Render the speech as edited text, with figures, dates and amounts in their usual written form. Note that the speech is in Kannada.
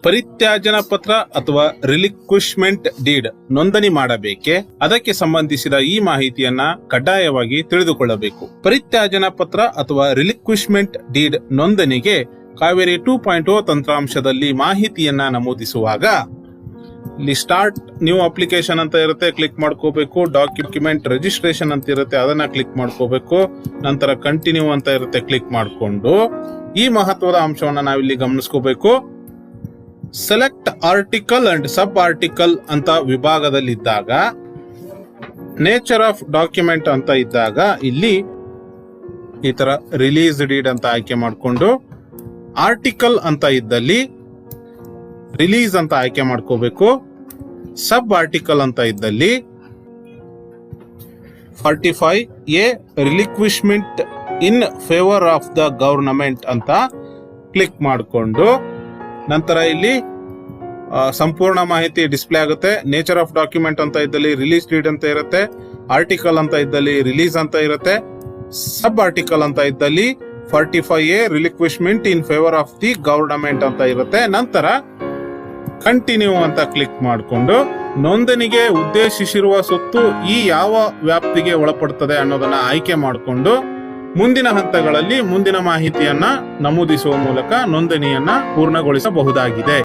ಪರಿತ್ಯಾಜನ ಪತ್ರ ಅಥವಾ ರಿಲಿಕ್ವಿಶ್ಮೆಂಟ್ ಡೀಡ್ ನೋಂದಣಿ ಮಾಡಬೇಕೆ? ಅದಕ್ಕೆ ಸಂಬಂಧಿಸಿದ ಈ ಮಾಹಿತಿಯನ್ನ ಕಡ್ಡಾಯವಾಗಿ ತಿಳಿದುಕೊಳ್ಳಬೇಕು. ಪರಿತ್ಯಾಜನ ಪತ್ರ ಅಥವಾ ರಿಲಿಕ್ವಿಶ್ಮೆಂಟ್ ಡೀಡ್ ನೋಂದಣಿಗೆ ಕಾವೇರಿ 2.0 ತಂತ್ರಾಂಶದಲ್ಲಿ ಮಾಹಿತಿಯನ್ನ ನಮೂದಿಸುವಾಗ ಇಲ್ಲಿ ಸ್ಟಾರ್ಟ್ ನ್ಯೂ ಅಪ್ಲಿಕೇಶನ್ ಅಂತ ಇರುತ್ತೆ, ಕ್ಲಿಕ್ ಮಾಡ್ಕೋಬೇಕು. ಡಾಕ್ಯುಮೆಂಟ್ ರಿಜಿಸ್ಟ್ರೇಷನ್ ಅಂತ ಇರುತ್ತೆ, ಅದನ್ನ ಕ್ಲಿಕ್ ಮಾಡ್ಕೋಬೇಕು. ನಂತರ ಕಂಟಿನ್ಯೂ ಅಂತ ಇರುತ್ತೆ, ಕ್ಲಿಕ್ ಮಾಡಿಕೊಂಡು ಈ ಮಹತ್ವದ ಅಂಶವನ್ನ ನಾವಿಲ್ಲಿ ಗಮನಿಸ್ಕೋಬೇಕು. Select article and sub article ಅಂತ ವಿಭಾಗದಲ್ಲಿದ್ದಾಗ ನೇಚರ್ ಆಫ್ ಡಾಕ್ಯುಮೆಂಟ್ ಅಂತ ಇದ್ದಾಗ ಇಲ್ಲಿ ಈ ತರ ರಿಲೀಸ್ ಡೀಡ್ ಅಂತ ಆಯ್ಕೆ ಮಾಡಿಕೊಂಡು ಆರ್ಟಿಕಲ್ ಅಂತ ಇದ್ದಲ್ಲಿ ರಿಲೀಸ್ ಅಂತ ಆಯ್ಕೆ ಮಾಡ್ಕೋಬೇಕು. ಸಬ್ ಆರ್ಟಿಕಲ್ ಅಂತ ಇದ್ದಲ್ಲಿ 45A relinquishment in favour of the government ಅಂತ ಕ್ಲಿಕ್ ಮಾಡಿಕೊಂಡು ನಂತರ ಇಲ್ಲಿ ಸಂಪೂರ್ಣ ಮಾಹಿತಿ ಡಿಸ್ಪ್ಲೇ ಆಗುತ್ತೆ. ನೇಚರ್ ಆಫ್ ಡಾಕ್ಯುಮೆಂಟ್ ಅಂತ ಇದ್ದಲ್ಲಿ ರಿಲೀಸ್ ಡೀಡ್ ಅಂತ ಇರುತ್ತೆ, ಆರ್ಟಿಕಲ್ ಅಂತ ಇದ್ದಲ್ಲಿ ರಿಲೀಸ್ ಅಂತ ಇರುತ್ತೆ, ಸಬ್ ಆರ್ಟಿಕಲ್ ಅಂತ ಇದ್ದಲ್ಲಿ 45A relinquishment in favour of the government ಅಂತ ಇರುತ್ತೆ. ನಂತರ ಕಂಟಿನ್ಯೂ ಅಂತ ಕ್ಲಿಕ್ ಮಾಡಿಕೊಂಡು ನೋಂದಣಿಗೆ ಉದ್ದೇಶಿಸಿರುವ ಸ್ವತ್ತು ಈ ಯಾವ ವ್ಯಾಪ್ತಿಗೆ ಒಳಪಡುತ್ತದೆ ಅನ್ನೋದನ್ನ ಆಯ್ಕೆ ಮಾಡಿಕೊಂಡು ಮುಂದಿನ ಹಂತಗಳಲ್ಲಿ ಮುಂದಿನ ಮಾಹಿತಿಯನ್ನ ನಮೂದಿಸುವ ಮೂಲಕ ನೋಂದಣಿಯನ್ನ ಪೂರ್ಣಗೊಳಿಸಬಹುದಾಗಿದೆ.